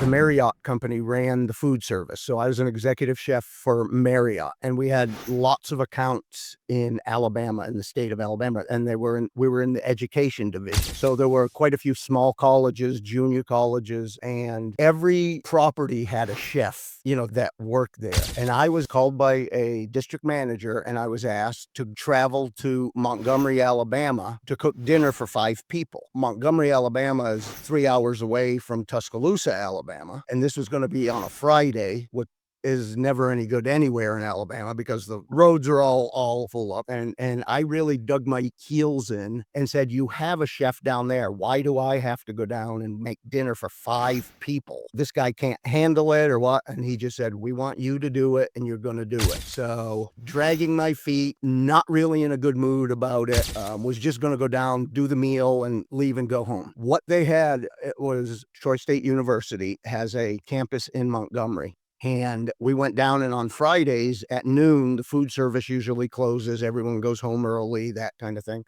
The Marriott company ran the food service. So I was an executive chef for Marriott, and we had lots of accounts in Alabama, in the state of Alabama, and we were in the education division. So there were quite a few small colleges, junior colleges, and every property had a chef, that worked there. And I was called by a district manager, and I was asked to travel to Montgomery, Alabama to cook dinner for 5 people. Montgomery, Alabama is 3 hours away from Tuscaloosa, Alabama. And this was going to be on a Friday, which is never any good anywhere in Alabama because the roads are all full up. And I really dug my heels in and said, you have a chef down there. Why do I have to go down and make dinner for 5 people? This guy can't handle it or what? And he just said, we want you to do it and you're going to do it. So dragging my feet, not really in a good mood about it, was just going to go down, do the meal and leave and go home. What they had, it was Troy State University has a campus in Montgomery. And we went down, and on Fridays at noon, the food service usually closes. Everyone goes home early, that kind of thing.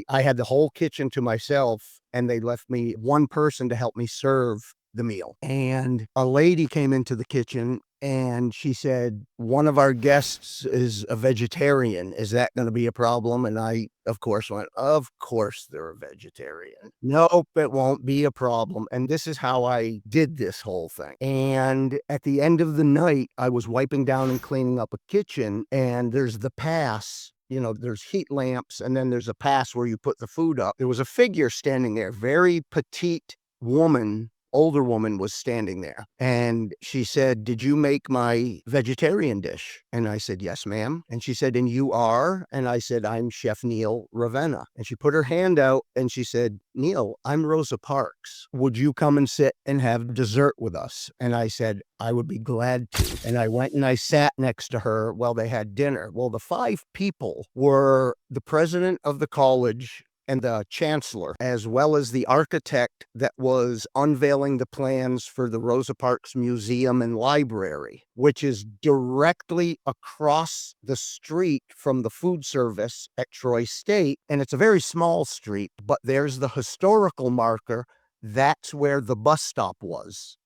I had the whole kitchen to myself, and they left me one person to help me serve the meal. And a lady came into the kitchen and she said, one of our guests is a vegetarian. Is that going to be a problem? And I, of course, went, of course they're a vegetarian. Nope, it won't be a problem. And this is how I did this whole thing. And at the end of the night, I was wiping down and cleaning up a kitchen, and there's the pass. There's heat lamps, and then there's a pass where you put the food up. There was a figure standing there, very petite woman, older woman was standing there. And she said, did you make my vegetarian dish? And I said, yes, ma'am. And she said, and you are? And I said, I'm Chef Neil Ravena. And she put her hand out and she said, Neil, I'm Rosa Parks. Would you come and sit and have dessert with us? And I said, I would be glad to. And I went and I sat next to her while they had dinner. Well, the 5 people were the president of the college and the chancellor, as well as the architect that was unveiling the plans for the Rosa Parks Museum and Library, which is directly across the street from the food service at Troy State. And it's a very small street, but there's the historical marker. That's where the bus stop was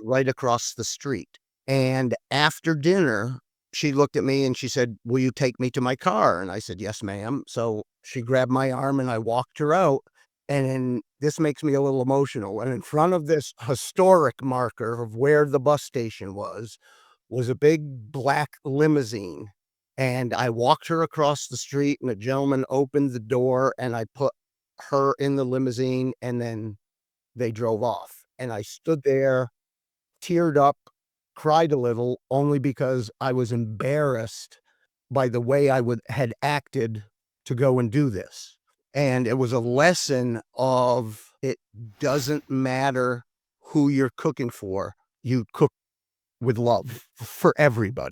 right across the street. And after dinner, she looked at me and she said, will you take me to my car? And I said, yes, ma'am. So she grabbed my arm and I walked her out. And this makes me a little emotional. And in front of this historic marker of where the bus station was a big black limousine. And I walked her across the street, and a gentleman opened the door, and I put her in the limousine, and then they drove off. And I stood there, teared up, cried a little, only because I was embarrassed by the way I had acted to go and do this. And it was a lesson of, it doesn't matter who you're cooking for. You cook with love for everybody.